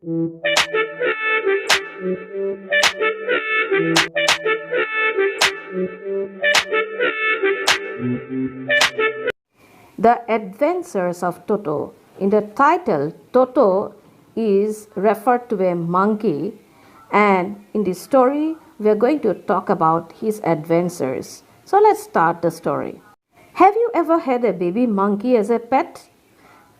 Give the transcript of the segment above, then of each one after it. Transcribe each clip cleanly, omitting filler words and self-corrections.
The Adventures of Toto. In the title, Toto is referred to a monkey, and in this story, we are going to talk about his adventures. So let's start the story. Have you ever had a baby monkey as a pet?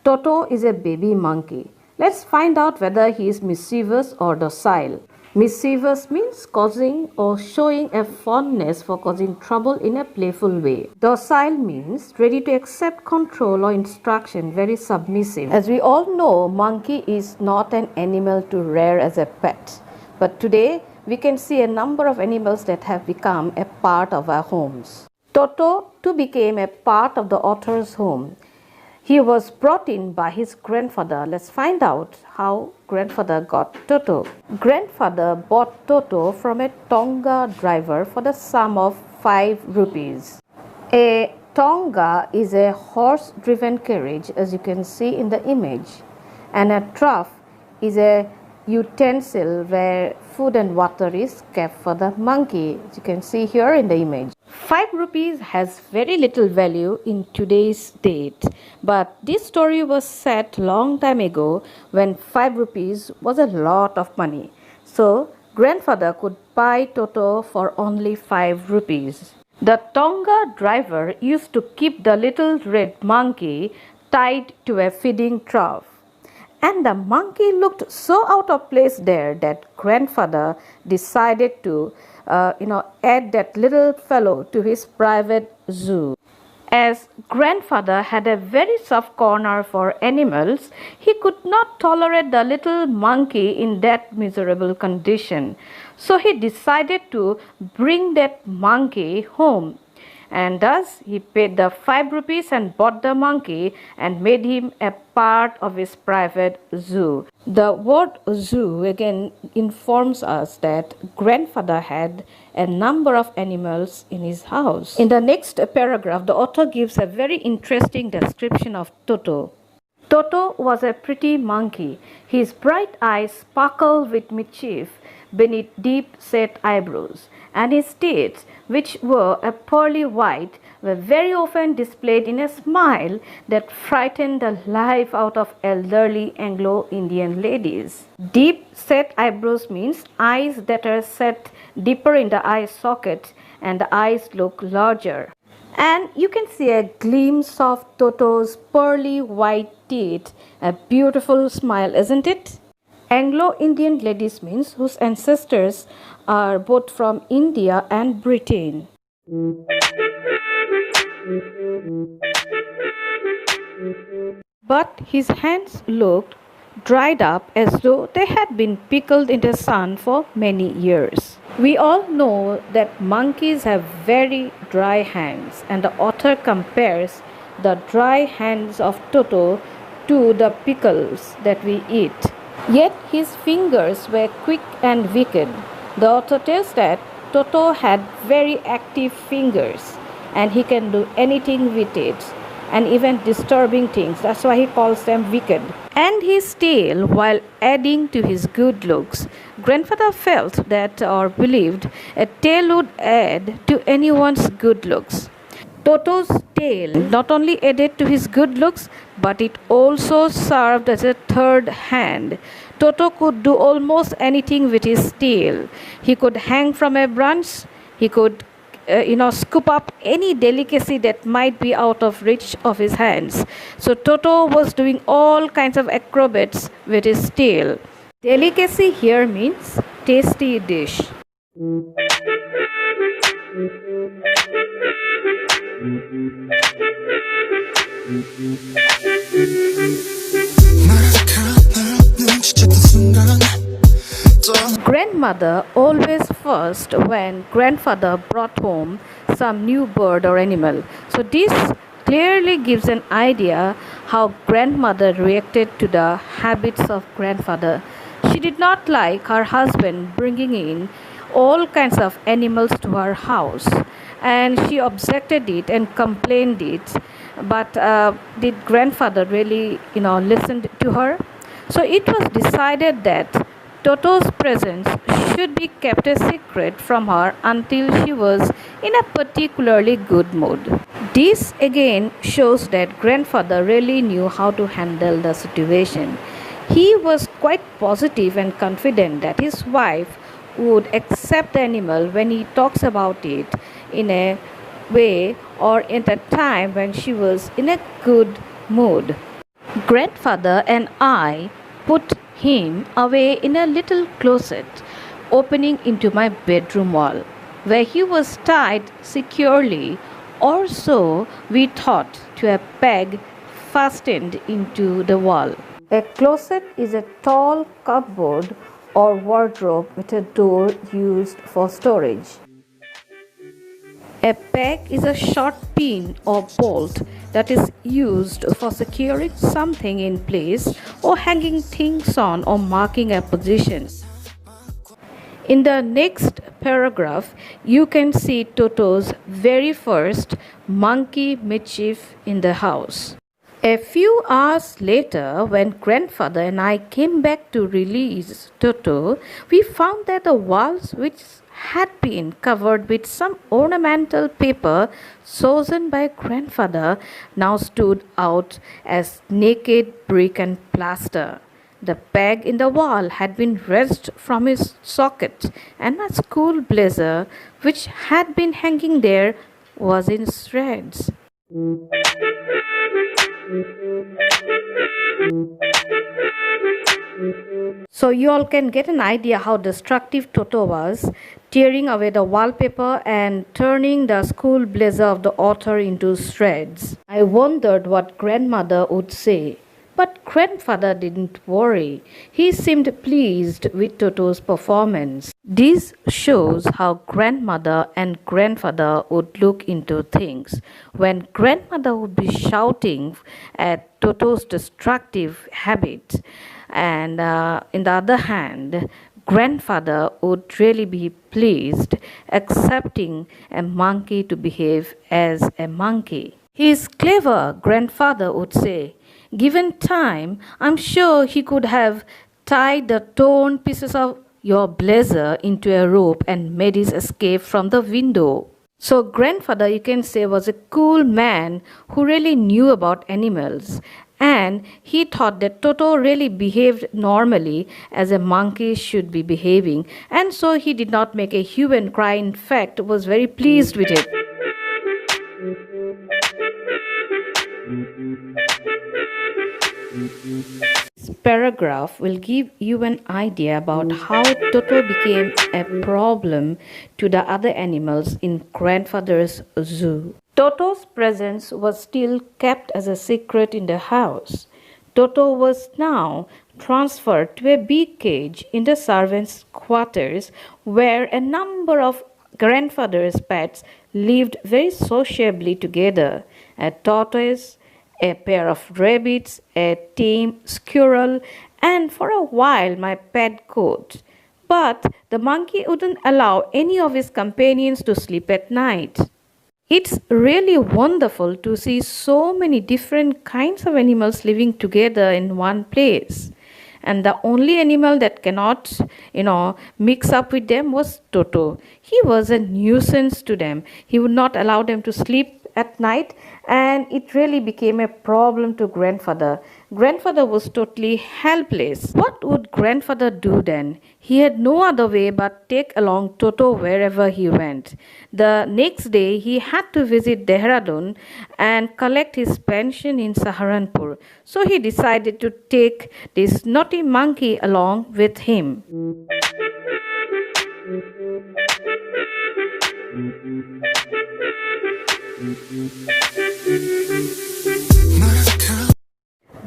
Toto is a baby monkey. Let's find out whether he is mischievous or docile. Mischievous means causing or showing a fondness for causing trouble in a playful way. Docile means ready to accept control or instruction, very submissive. As we all know, monkey is not an animal to rear as a pet. But today, we can see a number of animals that have become a part of our homes. Toto too became a part of the author's home. He was brought in by his grandfather. Let's find out how grandfather got Toto. Grandfather bought Toto from a Tonga driver for the sum of 5 rupees. A Tonga is a horse-driven carriage, as you can see in the image, and a trough is a utensil where food and water is kept for the monkey, as you can see here in the image. 5 rupees has very little value in today's date, but this story was set long time ago when 5 rupees was a lot of money. So grandfather could buy Toto for only 5 rupees. The Tonga driver used to keep the little red monkey tied to a feeding trough. And the monkey looked so out of place there that grandfather decided to add that little fellow to his private zoo. As grandfather had a very soft corner for animals, he could not tolerate the little monkey in that miserable condition. So he decided to bring that monkey home. And thus he paid the 5 rupees and bought the monkey and made him a part of his private zoo. The word zoo again informs us that grandfather had a number of animals in his house. In the next paragraph, the author gives a very interesting description of Toto. Toto was a pretty monkey. His bright eyes sparkled with mischief beneath deep-set eyebrows, and his teeth, which were a pearly white, were very often displayed in a smile that frightened the life out of elderly Anglo-Indian ladies. Deep-set eyebrows means eyes that are set deeper in the eye socket and the eyes look larger. And you can see a glimpse of Toto's pearly white teeth, a beautiful smile, isn't it? Anglo-Indian ladies means whose ancestors are both from India and Britain. But his hands looked dried up as though they had been pickled in the sun for many years. We all know that monkeys have very dry hands, and the author compares the dry hands of Toto to the pickles that we eat. Yet his fingers were quick and wicked. The author tells that Toto had very active fingers and he can do anything with it, and even disturbing things. That's why he calls them wicked. And his tail, while adding to his good looks, grandfather felt that or believed a tail would add to anyone's good looks. Toto's tail not only added to his good looks, but it also served as a third hand. Toto could do almost anything with his tail. He could hang from a branch, he could scoop up any delicacy that might be out of reach of his hands. So Toto was doing all kinds of acrobats with his tail. Delicacy here means tasty dish. Grandmother always first when grandfather brought home some new bird or animal. So this clearly gives an idea how grandmother reacted to the habits of grandfather. She did not like her husband bringing in all kinds of animals to her house, and she objected it and complained it. But did grandfather really listened to her? So it was decided that Toto's presence should be kept a secret from her until she was in a particularly good mood. This again shows that grandfather really knew how to handle the situation. He was quite positive and confident that his wife would accept the animal when he talks about it in a way or at a time when she was in a good mood. Grandfather and I put him away in a little closet opening into my bedroom wall, where he was tied securely, or so we thought, to a peg fastened into the wall. A closet is a tall cupboard or wardrobe with a door used for storage. A peg is a short pin or bolt that is used for securing something in place or hanging things on or marking a position. In the next paragraph, you can see Toto's very first monkey mischief in the house. A few hours later, when grandfather and I came back to release Toto, we found that the walls, which had been covered with some ornamental paper chosen by grandfather, now stood out as naked brick and plaster. The peg in the wall had been wrenched from his socket, and my school blazer, which had been hanging there, was in shreds. So you all can get an idea how destructive Toto was, tearing away the wallpaper and turning the school blazer of the author into shreds. I wondered what grandmother would say. But grandfather didn't worry. He seemed pleased with Toto's performance. This shows how grandmother and grandfather would look into things. When grandmother would be shouting at Toto's destructive habits, and in the other hand, grandfather would really be pleased, accepting a monkey to behave as a monkey. He is clever, grandfather would say. Given time, I'm sure he could have tied the torn pieces of your blazer into a rope and made his escape from the window. So grandfather, you can say, was a cool man who really knew about animals, and he thought that Toto really behaved normally as a monkey should be behaving, and so he did not make a hue and cry. In fact, was very pleased with it. This paragraph will give you an idea about how Toto became a problem to the other animals in grandfather's zoo. Toto's presence was still kept as a secret in the house. Toto was now transferred to a big cage in the servants' quarters, where a number of grandfather's pets lived very sociably together. A tortoise, a pair of rabbits, a tame squirrel, and for a while my pet goat. But the monkey wouldn't allow any of his companions to sleep at night. It's really wonderful to see so many different kinds of animals living together in one place. And the only animal that cannot, mix up with them was Toto. He was a nuisance to them. He would not allow them to sleep at night, and it really became a problem to grandfather. Grandfather was totally helpless. What would grandfather do then? He had no other way but take along Toto wherever he went. The next day he had to visit Dehradun and collect his pension in Saharanpur. So he decided to take this naughty monkey along with him.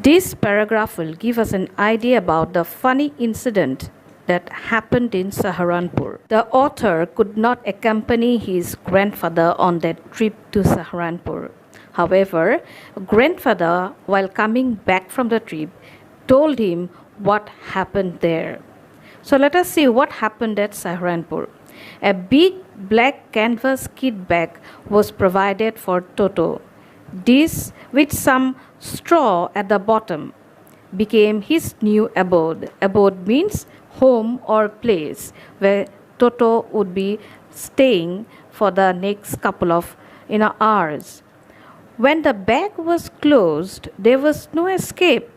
This paragraph will give us an idea about the funny incident that happened in Saharanpur. The author could not accompany his grandfather on that trip to Saharanpur. However, grandfather, while coming back from the trip, told him what happened there. So let us see what happened at Saharanpur. A big black canvas kit bag was provided for Toto. This with some straw at the bottom. became his new abode. Abode means home or place where Toto would be staying for the next couple of hours. When the bag was closed, there was no escape.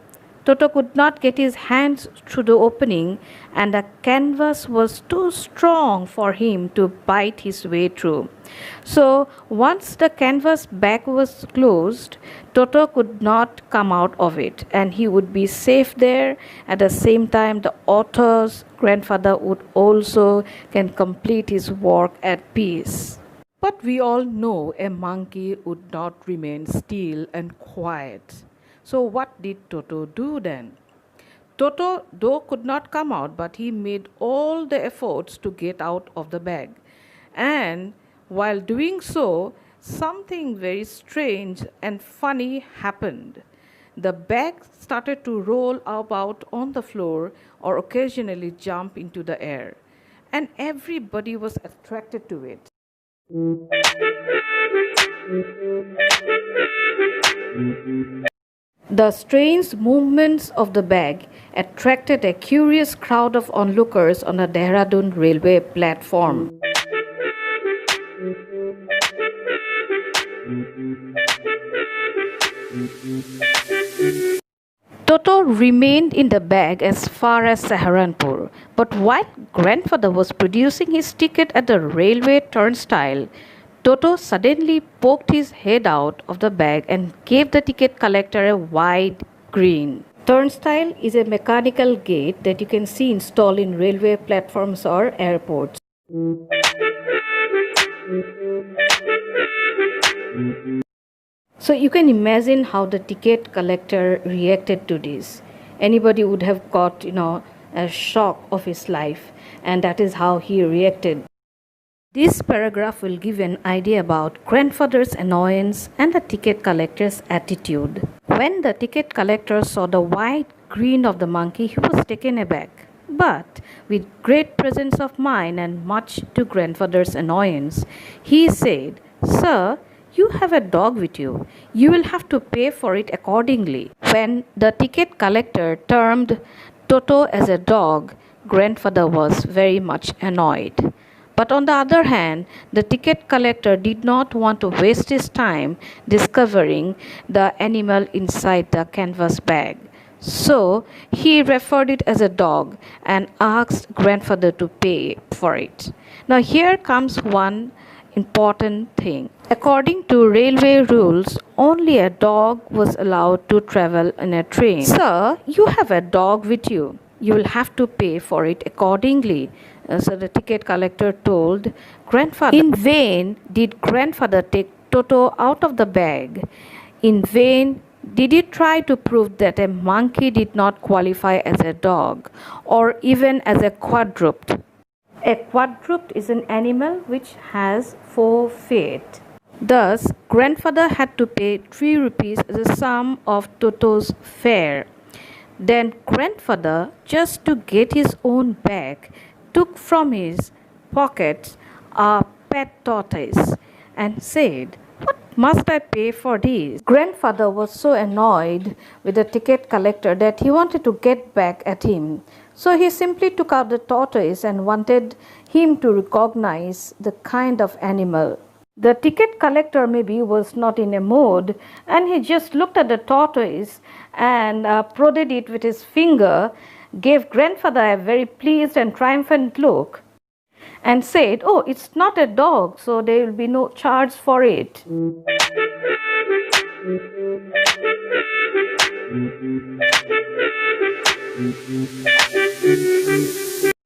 Toto could not get his hands through the opening, and the canvas was too strong for him to bite his way through. So, once the canvas bag was closed, Toto could not come out of it, and he would be safe there. At the same time, the author's grandfather would also can complete his work at peace. But we all know a monkey would not remain still and quiet. So, what did Toto do then? Toto, though, could not come out, but he made all the efforts to get out of the bag. And while doing so, something very strange and funny happened. The bag started to roll about on the floor or occasionally jump into the air, and everybody was attracted to it. The strange movements of the bag attracted a curious crowd of onlookers on the Dehradun railway platform. Toto remained in the bag as far as Saharanpur, but while grandfather was producing his ticket at the railway turnstile, Toto suddenly poked his head out of the bag and gave the ticket collector a wide grin. Turnstile is a mechanical gate that you can see installed in railway platforms or airports. So you can imagine how the ticket collector reacted to this. Anybody would have got, a shock of his life, and that is how he reacted. This paragraph will give an idea about grandfather's annoyance and the ticket collector's attitude. When the ticket collector saw the wide grin of the monkey, he was taken aback. But with great presence of mind and much to grandfather's annoyance, he said, "Sir, you have a dog with you. You will have to pay for it accordingly." When the ticket collector termed Toto as a dog, grandfather was very much annoyed. But on the other hand, the ticket collector did not want to waste his time discovering the animal inside the canvas bag. So he referred it as a dog and asked grandfather to pay for it. Now here comes one important thing. According to railway rules, only a dog was allowed to travel in a train. "Sir, you have a dog with you. You will have to pay for it accordingly." So the ticket collector told grandfather. In vain did grandfather take Toto out of the bag. In vain did he try to prove that a monkey did not qualify as a dog or even as a quadruped. A quadruped is an animal which has 4 feet. Thus, grandfather had to pay 3 rupees as a sum of Toto's fare. Then grandfather, just to get his own bag, took from his pocket a pet tortoise and said, "What must I pay for this?" Grandfather was so annoyed with the ticket collector that he wanted to get back at him. So he simply took out the tortoise and wanted him to recognize the kind of animal. The ticket collector maybe was not in a mood, and he just looked at the tortoise and prodded it with his finger, gave grandfather a very pleased and triumphant look, and said, "Oh, it's not a dog, so there will be no charge for it."